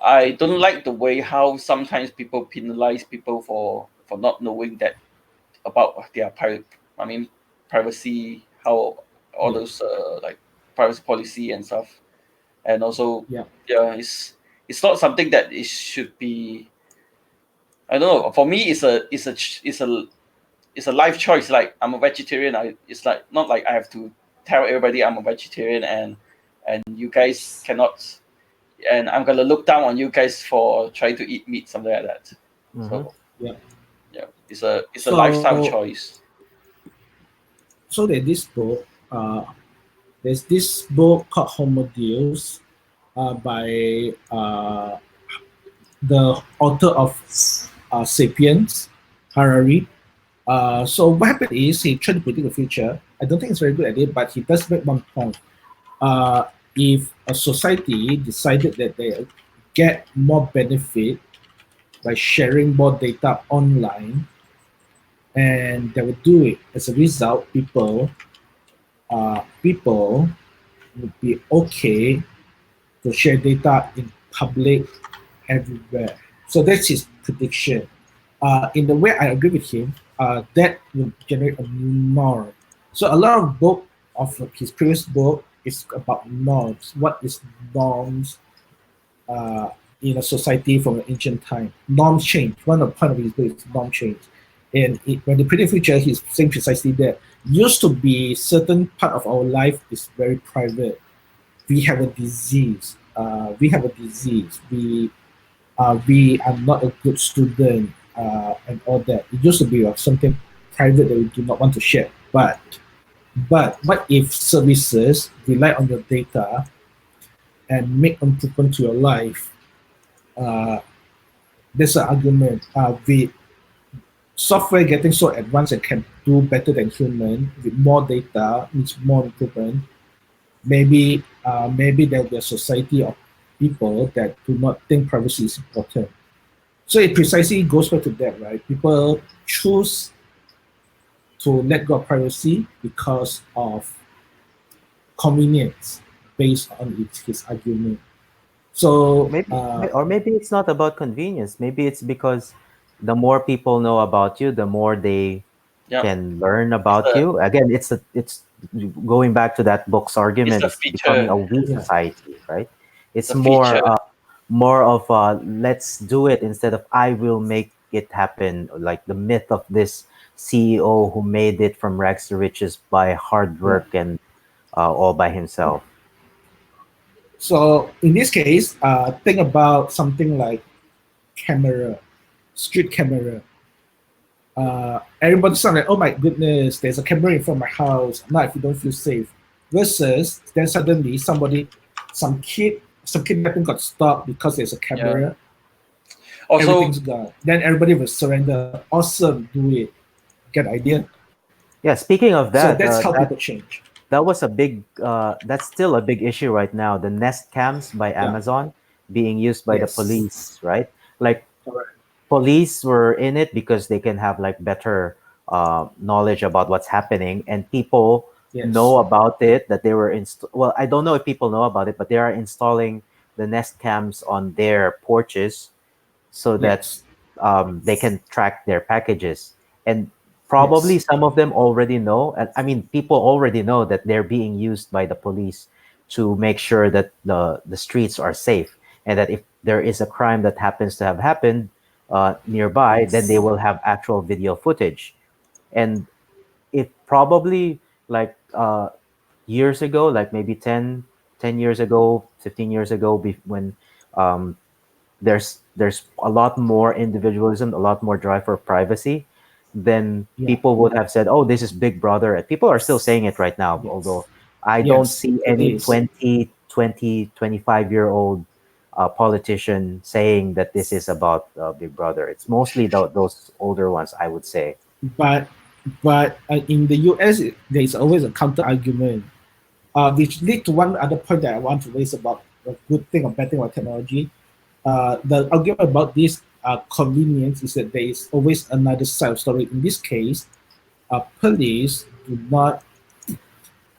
I don't like the way how sometimes people penalize people for not knowing that about their private. I mean, privacy, how all Yeah. those like privacy policy and stuff, and also Yeah. yeah, it's not something that it should be. I don't know. For me, it's a life choice. Like I'm a vegetarian. It's like not like I have to tell everybody I'm a vegetarian and you guys Yes. cannot, and I'm gonna look down on you guys for trying to eat meat, something like that. Mm-hmm. So Yeah. yeah, it's a lifestyle So choice. that this book, there's this book called Homo Deus, by the author of *Sapiens*, Harari. So what happened is he tried to predict the future. I don't think it's very good at it, but he does make one point. If a society decided that they get more benefit by sharing more data online, and they would do it. As a result, people would be okay to share data in public everywhere. So that's his prediction. In the way I agree with him, that will generate a new norm. So a lot of book of his previous book is about norms. What is norms uh, in a society from an ancient time? Norms change. One of the point of his book is norm change. And when the predict future, he's saying precisely that. Used to be certain part of our life is very private. We have a disease. We have a disease. We are not a good student, and all that. It used to be something private that we do not want to share. But what if services rely on your data and make improvement to your life? Uh, there's an argument. The software getting so advanced and can do better than human with more data means more improvement. Maybe there'll be a society of people that do not think privacy is important. So it precisely goes back to that, right? People choose to let go of privacy because of convenience, based on his argument. So Or maybe it's not about convenience. Maybe it's because the more people know about you, the more they Yeah, can learn it's about a you. Again, it's going back to that book's it's argument. a It's becoming feature. a we yeah, society, right? It's It's a feature. more of let's do it instead of I will make it happen. Like the myth of this CEO who made it from rags to riches by hard yeah. work and all by himself. So in this case, think about something like camera, street camera. Everybody's like, oh my goodness, there's a camera in front of my house. Now if you don't feel safe. Versus then suddenly some kidnapping got stopped because there's a Yeah. camera. Also, Everything's gone. Then everybody will surrender. Awesome, do it. Get the idea? Yeah, speaking of So that, that's how people change. that was a big that's still a big issue right now, the Nest Cams by Yeah. Amazon being used by the Yes. police, right? Like Correct. police were in it because they can have like better knowledge about what's happening, and people know Yes. about it, that they were well, I don't know if people know about it, but they are installing the Nest Cams on their porches so that Yes. they can track their packages. And probably Yes. some of them already know. I mean, people already know that they're being used by the police to make sure that the streets are safe, and that if there is a crime that happens to have happened nearby, then they Yes. will have actual video footage. And it probably like years ago, like maybe 10 years ago, 15 years ago, when um, there's a lot more individualism, a lot more drive for privacy, then Yeah. people would have said, "Oh, this is Big Brother." And people are still saying it right now, although Yes. I don't Yes. see It any is. 25-year-old politician saying that this is about Big Brother. It's mostly those older ones, I would say. But in the US, there is always a counter argument. which lead to one other point that I want to raise about the good thing or bad thing about technology. The argument about this convenience is that there is always another side of story. In this case, police do not.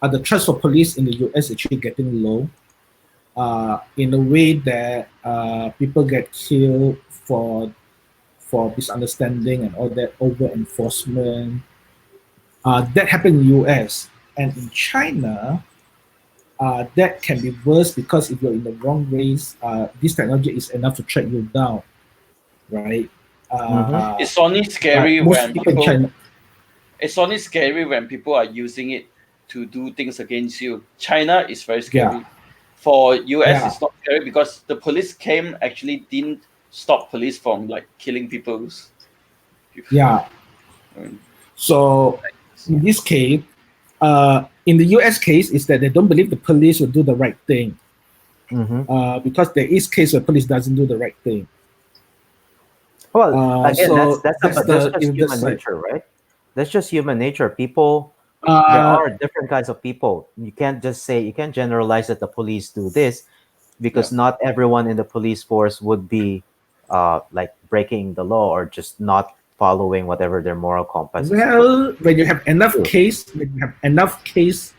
The trust for police in the U.S. is actually getting low. In a way that people get killed for misunderstanding and all that over enforcement. That happened in US and in China. That can be worse because if you're in the wrong race, this technology is enough to track you down, right? It's only scary Most when people in people. China, It's only scary when people are using it to do things against you. China is very scary. yeah, For US, yeah, it's not scary because the police came actually didn't stop police from like killing people. yeah. I mean, So in this case, in the US case, is that they don't believe the police will do the right thing because there is case where police doesn't do the right thing. Well, again, So that's that's the just in the human side. nature, right? That's just human nature. People, there Uh, are different kinds of people. You can't just say, you can't generalize that the police do this, yeah. because not everyone in the police force would be like breaking the law or just not following whatever their moral compass is supposed well, when you have enough to do. case, when you have enough case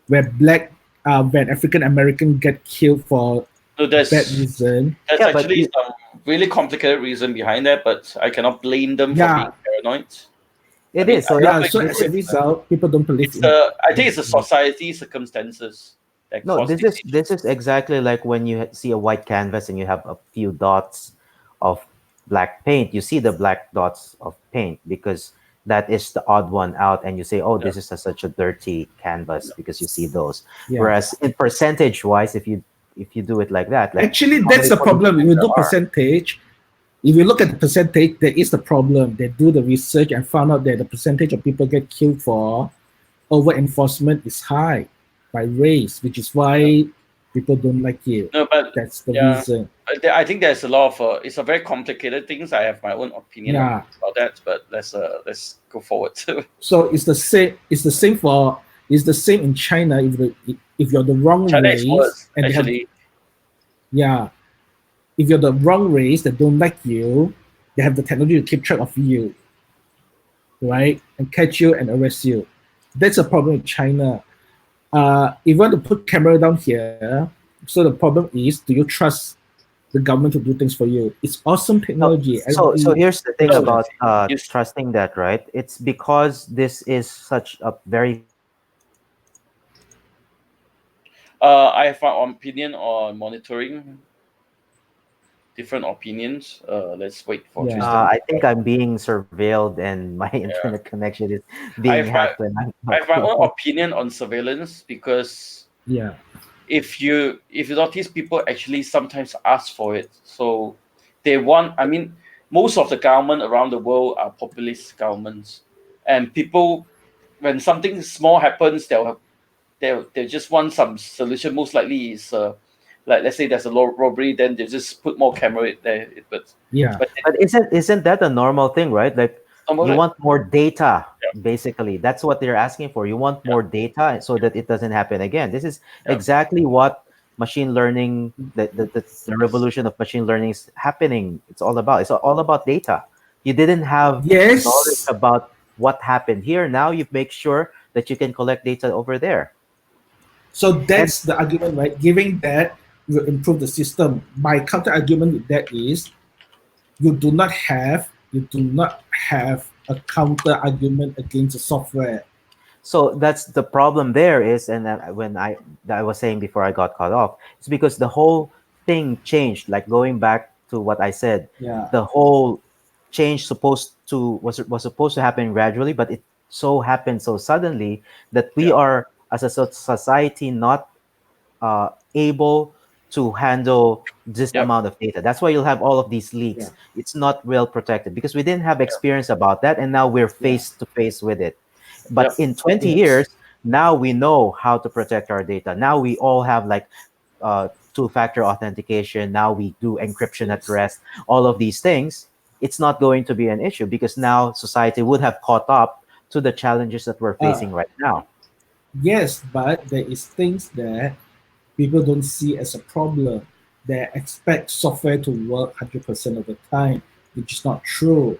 where when African American get killed for So bad reason, there's Yeah, but actually some really complicated reason behind that, but I cannot blame them for being yeah, paranoid. I it mean, is. So I yeah. never So agree as a with that. result, people don't believe It's in. I think it's the society circumstances that no, cause this these is issues. exactly like when you see a white canvas and you have a few dots of black paint. You see the black dots of paint because that is the odd one out, and you say, "Oh, Yeah. this is such a dirty canvas," because you see those. Yeah. Whereas in percentage wise, if you do it like that, like Actually, how that's many the problem. If policemen you there do are? percentage, if you look at the percentage, there is the problem. They do the research and found out that the percentage of people get killed for over enforcement is high by race, which is why people don't like it. No, but That's the yeah, reason. I think there's a lot of it's a very complicated things. I have my own opinion Yeah. about that, but let's go forward. So it's the same. It's the same for. It's the same in China. If you're the wrong China is race worse and they have, actually. yeah, if you're the wrong race that don't like you, they have the technology to keep track of you, right, and catch you and arrest you. That's a problem in China. If you want to put camera down here, so the problem is, do you trust the government to do things for you? It's awesome So, technology. so Everybody here's the thing uses No, it. about you, trusting that, right? It's because this is such a very I have my opinion on monitoring. Different opinions. Let's wait for Yeah. Tristan. I think I'm being surveilled and my Yeah, internet connection is I being have my hacked when I'm I have my talking. own opinion on surveillance because Yeah. if you notice, people actually sometimes ask for it. So they want. I mean, most of the government around the world are populist governments, and people, when something small happens, they just want some solution. Most likely is like, let's say there's a robbery, then they just put more camera there. Yeah. But But isn't that a normal thing, right? Like you almost want more data, yeah, basically. That's what they're asking for. You want yeah, more data so that it doesn't happen again. This is yeah. exactly what machine learning, the revolution of machine learning is happening. It's all about. It's all about data. You didn't have knowledge Yes. about what happened here. Now you make sure that you can collect data over there. So And that's the argument, right? Giving that will improve the system. My counter argument with that is you do not have a counter argument against the software. so that's the problem there is, and when that I was saying before I got cut off, it's because the whole thing changed. Like going back to what I said, Yeah. the whole change was supposed to happen gradually, but it so happened so suddenly that we Yeah. are as a society not able to handle this Yep. amount of data. That's why you'll have all of these Yeah. leaks. It's not well protected because we didn't have experience about that, and now we're Yeah. face to face with it. But Yep. in 20 Yes. years, now we know how to protect our data. Now we all have like two-factor authentication. Now we do encryption at Yes. rest. All of these things, it's not going to be an issue because now society would have caught up to the challenges that we're Uh, facing right now. Yes, but there is things that people don't see as a problem. They expect software to work 100% of the time, which is not true.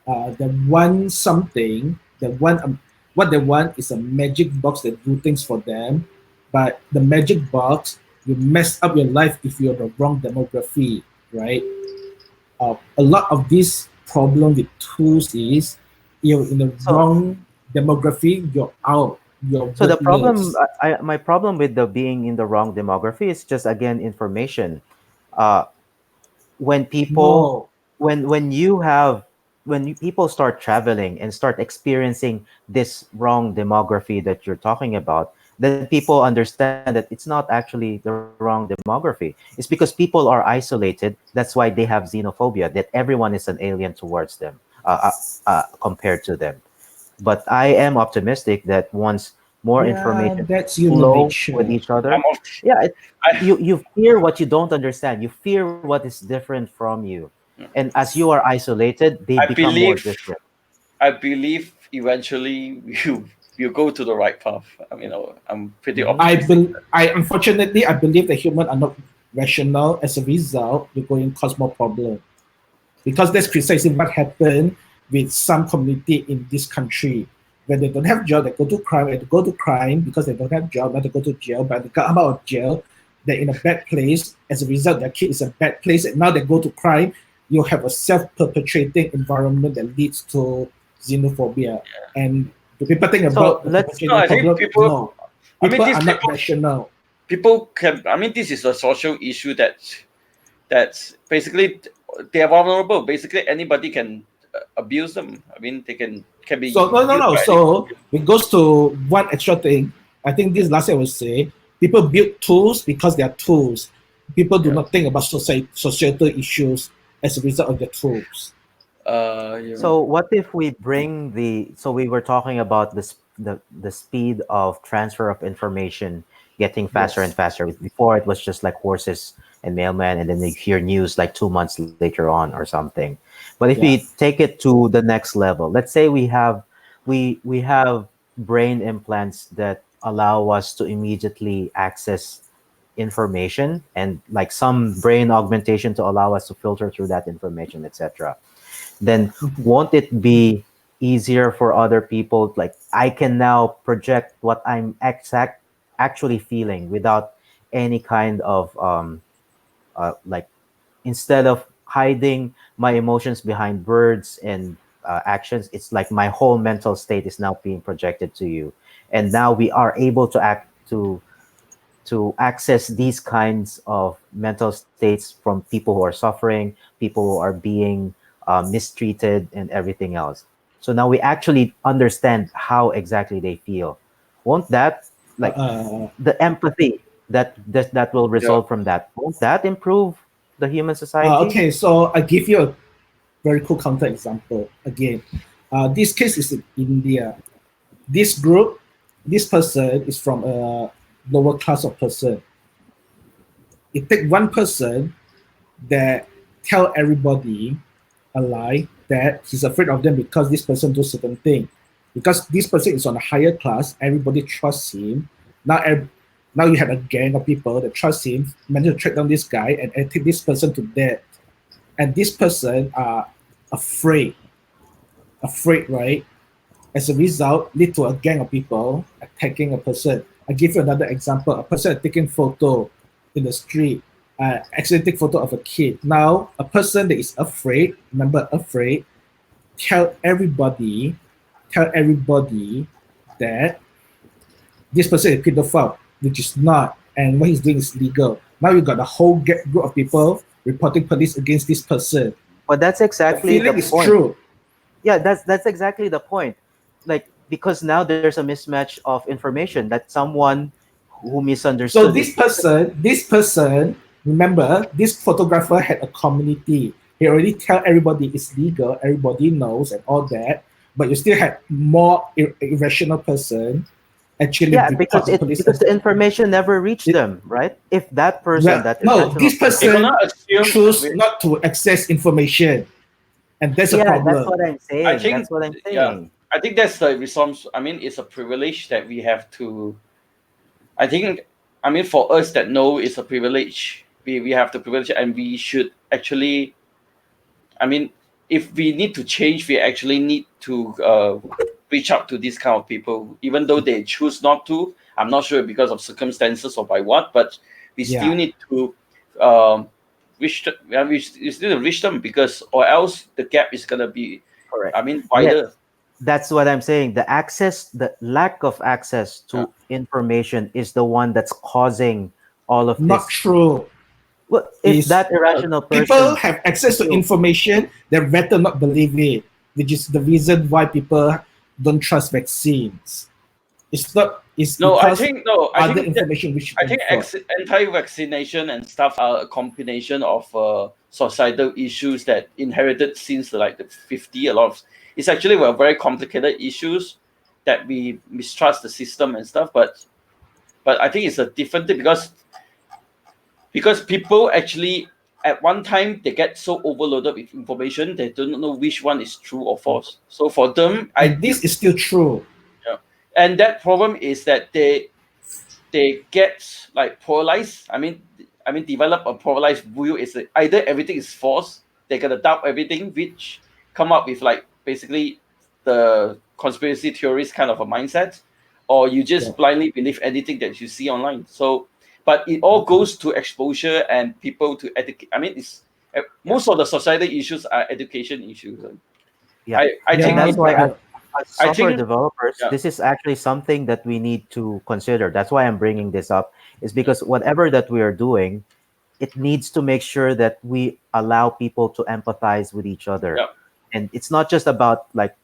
They want something, what they want is a magic box that do things for them, but the magic box will mess up your life if you're the wrong demography, right? A lot of this problem with tools is you're in the So wrong demography, you're out, you're so the problem, worthless. my problem with the being in the wrong demography is just again information. Uh, when people No. when you have people start traveling and start experiencing this wrong demography that you're talking about, then people understand that it's not actually the wrong demography. It's because people are isolated. That's why they have xenophobia, that everyone is an alien towards them, compared to them. But I am optimistic that once more Yeah, information that's human flow with nature. each other, I'm of, yeah, I you fear what you don't understand. You fear what is different from you, and as you are isolated, they I become more believe different. I believe eventually you go to the right path. I mean, I'm pretty Hmm. optimistic. I unfortunately I believe that humans are not rational. As a result, we're going to cause more problem because that's precisely what happened with some community in this country. When they don't have job, they go to crime. When they go to crime because they don't have job, not to go to jail. But they come out of jail, they're in a bad place. As a result, their kid is a bad place, and now they go to crime. You have a self-perpetuating environment that leads to xenophobia. And do people think So about the let's No, perpetuating I think problem? people. No, I mean, people these are not rational. people can. I mean, this is a social issue that's basically they're vulnerable. Basically, anybody can abuse them. I mean, they can be So no, no, used no. by any. So it goes to one extra thing. I think this last year I would say people build tools because they are tools. People do Yeah. not think about societal issues as a result of the tools. You know. So what if we bring the so we were talking about the speed of transfer of information getting faster and Yes. faster. Before it was just like horses and mailmen, and then you hear news like 2 months later on or something. But if we Yeah. take it to the next level, let's say we have brain implants that allow us to immediately access information, and like some brain augmentation to allow us to filter through that information, etc. Then won't it be easier for other people? Like I can now project what I'm actually feeling without any kind of like, instead of hiding my emotions behind words and actions, it's like my whole mental state is now being projected to you, and now we are able to access these kinds of mental states from people who are suffering, people who are being mistreated, and everything else. So now we actually understand how exactly they feel. Won't that, like, Uh, the empathy that will Yeah. result from that, won't that improve the human society? okay, so I give you a very cool counter example again. This case is in India. This group, this person is from a lower class of person. It take one person that tell everybody a lie that he's afraid of them because this person do certain thing. Because this person is on a higher class, everybody trusts him. Now, now you have a gang of people that trust him, manage to track down this guy and take this person to death. And this person are afraid, afraid, right? As a result, lead to a gang of people attacking a person. I give you another example. A person taking photo in the street, accidentally take photo of a kid. Now, a person that is afraid, remember afraid, tell everybody, tell everybody that this person is a pedophile, which is not, and what he's doing is legal. Now you got a whole group of people reporting police against this person. But that's The exactly the feeling is point. true. Yeah, that's exactly the point. Like, because now there's a mismatch of information that someone who So misunderstood is. this person, remember, this photographer had a community. He already tell everybody it's legal, everybody knows and all that, but you still had more irrational person actually Yeah, report because to police. the information never reached It, them, right? If that person, well, that no, irrational this We're person. gonna person assume. choose not to access information, and that's a Yeah, that's problem. what I'm I saying. That's think. what I'm Yeah. saying. I think that's the response. I mean, it's a privilege that we have to. I think. I mean, for us that know it's a privilege. We have the privilege, and we should actually. I mean, if we need to change, we actually need to reach out to these kind of people, even though they choose not to. I'm not sure because of circumstances or by what, but we still Yeah. need to um, we still reach them because, or else the gap is gonna be, Correct. I mean, Yes, wider. that's what I'm saying. The lack of access Yeah. to information is the one that's causing all of Not this. true. Well, if Is that irrational people person have access to feel, information, they better not believe it, which is the reason why people don't trust vaccines. It's not. It's No, I because think no, I other think that information which I been think fraud. anti-vaccination and stuff are a combination of societal issues that inherited since like the 50. A lot of it's actually were very complicated issues that we mistrust the system and stuff. But I think it's a different thing because people actually at one time they get so overloaded with information they don't know which one is true or false. So for them, And this is still true. yeah. And that problem is that they get like polarized. I mean, develop a polarized view. Is that either everything is false, they're gonna doubt everything, which come up with like basically the conspiracy theories kind of a mindset, or you Yeah. just blindly believe anything that you see online. So, but it all goes to exposure and people to educate. I mean, it's yeah, most of the societal issues are education issues. yeah, I and think Yeah, that's it. why but as I software think developers, yeah, this is actually something that we need to consider. That's why I'm bringing this up, is because whatever that we are doing, it needs to make sure that we allow people to empathize with each other. yeah, And it's not just about like,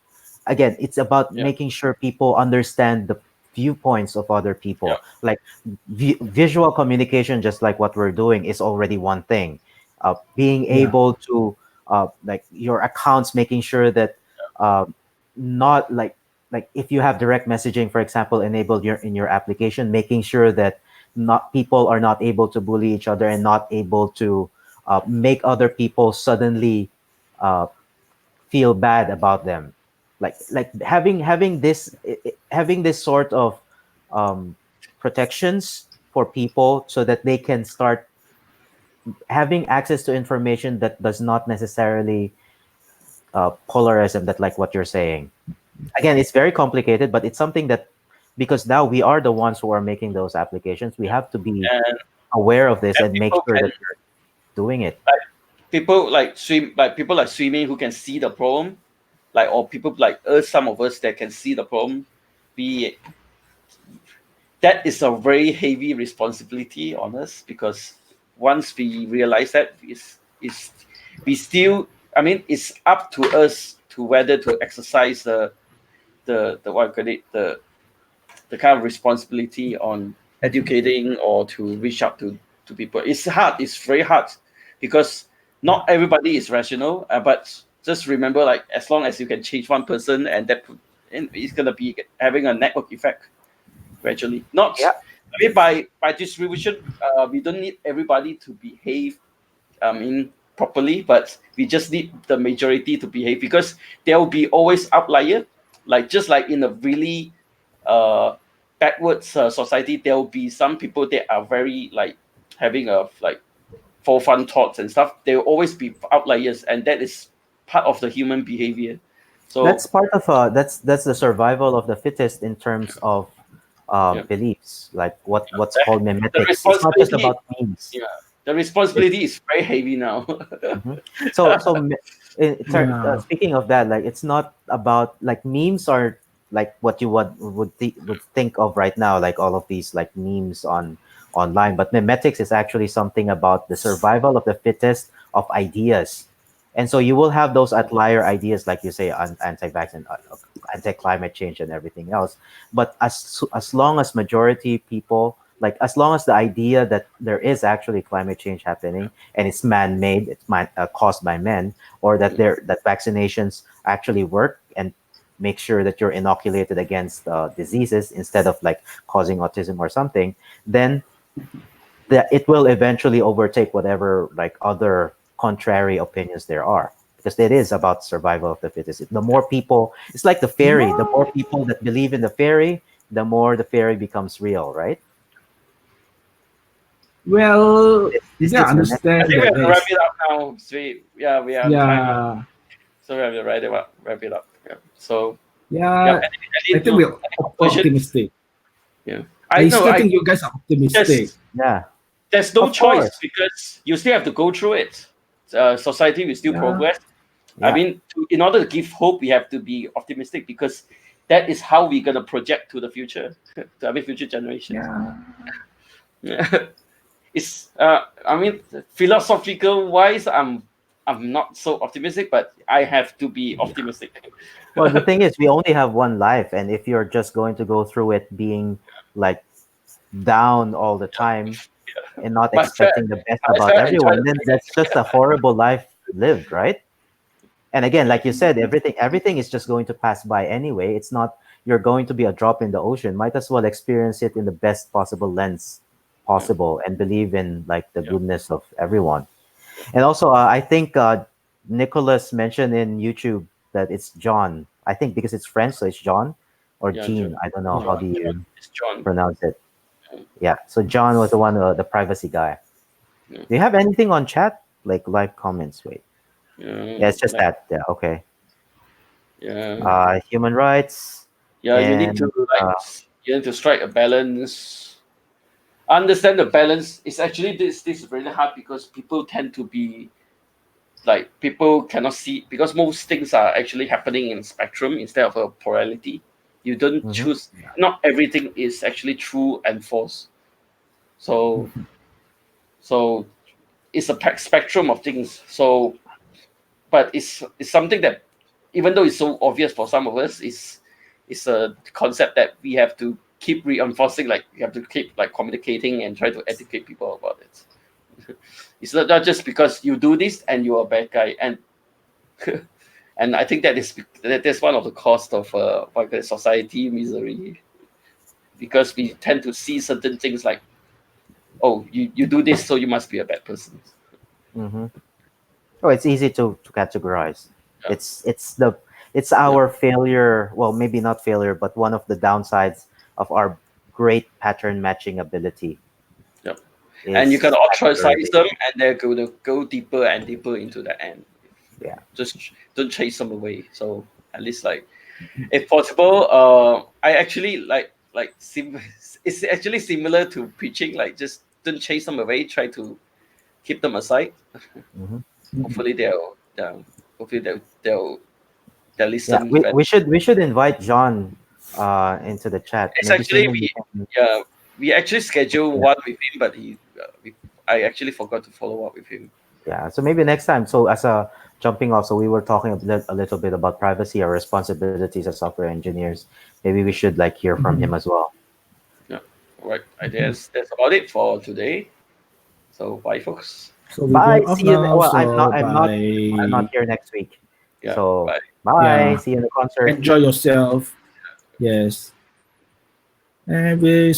again, it's about yeah, making sure people understand the viewpoints of other yeah, people. Like visual communication, just like what we're doing, is already one thing. Being yeah, able to like your accounts, making sure that uh, not like if you have direct messaging, for example, enabled in your application, making sure that not people are not able to bully each other and not able to make other people suddenly uh, feel bad about them, like having this sort of um, protections for people so that they can start having access to information that does not necessarily polarize them, that like what you're saying. Again, it's very complicated, but it's something that, because now we are the ones who are making those applications, we yeah. have to be And aware of this and and make people sure can that we're doing it. like people like swimming who can see the problem, like or people like us, some of us that can see the problem. We That is a very heavy responsibility on us because once we realize that is we still, I mean, it's up to us to whether to exercise the what you call it, the kind of responsibility on educating or to reach out to people. It's hard. It's very hard because not everybody is rational. But just remember, like as long as you can change one person, and it's gonna be having a network effect gradually. Not, Yeah, I mean, by distribution, we don't need everybody to behave properly, but we just need the majority to behave because there will be always outlier. Like just like in a really uh, backwards society, there will be some people that are very like having a like forefront thoughts and stuff. There will always be outliers, and that is part of the human behavior. So that's part of that's the survival of the fittest in terms of yeah, beliefs, like what's the, called the memetics. It's not just responsibility, about memes. yeah, the It's responsibility is very heavy now. mhm. So yeah, speaking of that, like it's not about like memes are like what you would think of right now, like all of these like memes on online. But memetics is actually something about the survival of the fittest of ideas, and so you will have those outlier ideas, like you say, anti-vax and anti-climate change and everything else. But as long as majority people, like as long as the idea that there is actually climate change happening and it's man-made, caused by men, or that that vaccinations actually work and make sure that you're inoculated against diseases instead of like causing autism or something, then that it will eventually overtake whatever like other contrary opinions there are. because it is about survival of the fittest. The more people, it's like the fairy. The more No. people that believe in the fairy, the more the fairy becomes real, right? Well, This yeah, I is the next. I understand think we that have to there wrap is. it up now. Sweet. Yeah, we are on time. Yeah, So we have to wrap it up. Yeah. So yeah, yeah. I think any we're conclusions? optimistic. Yeah. I I know. still I think you guys are optimistic. just Yeah, there's no of choice course. because you still have to go through it. Society will still Yeah, progress. I Yeah, mean, in order to give hope, we have to be optimistic because that is how we're gonna project to the future, to I mean, future generations. yeah. Yeah. It's I mean, philosophical wise, I'm not so optimistic, but I have to be optimistic. well, the thing is, we only have one life, and if you're just going to go through it being like down all the time and not Might as well, expecting the best might as about well enjoy everyone, the then that's just a horrible life lived, right? And again, like you said, everything is just going to pass by anyway. It's not you're going to be a drop in the ocean. Might as well experience it in the best possible lens yeah, possible and believe in like the yeah, goodness of everyone. And also, I think Nicholas mentioned in YouTube that it's John. I think because it's French, so it's John or yeah, John, Jean. I don't know. How John, do John, you it's John. pronounce it? Yeah, Yeah. So John was the one, the privacy guy. yeah, Do you have anything on chat? Like live comments? Wait. yeah, Yeah, it's just like, that. Yeah. Okay. yeah, Human rights yeah. You need to and you need to strike a balance. Understand the balance. It's actually this is really hard because people tend to be like people cannot see because most things are actually happening in spectrum instead of a polarity. You don't mhm. choose. Not everything is actually true and false. So so it's a spectrum of things. So but it's something that even though it's so obvious for some of us, it's a concept that we have to keep reinforcing. Like you have to keep like communicating and try to educate people about it. It's not just because you do this and you're a bad guy and I think that's one of the cost of like society misery because we tend to see certain things like oh you do this so you must be a bad person. Mhm. Oh, it's easy to categorize. Yeah, It's yeah, our failure. Well, maybe not failure, but one of the downsides of our great pattern matching ability yeah. And you can is ostracize them categorization. and they're going to go deeper and deeper into the end. Yeah. Just don't chase them away. So at least like if possible, I actually it's actually similar to preaching. Like just don't chase them away. Try to keep them aside. Hmm. Mhm. Hopefully hopefully they'll Yeah. listen. We should invite John into the chat. It's Maybe actually soon we can. we actually scheduled Yeah. one with him, but I actually forgot to follow up with him. Yeah. So maybe next time. So as a jumping off, so we were talking a little bit about privacy, our responsibilities as software engineers. Maybe we should like hear from him Mhm. as well. Yeah, all right. I Mhm. guess that's about it for today. So bye, folks. So we're Bye. going off See you. now. Well, So I'm not by here next week. Yeah, So bye. bye. yeah, See you in the concert. enjoy yourself. Yes, and we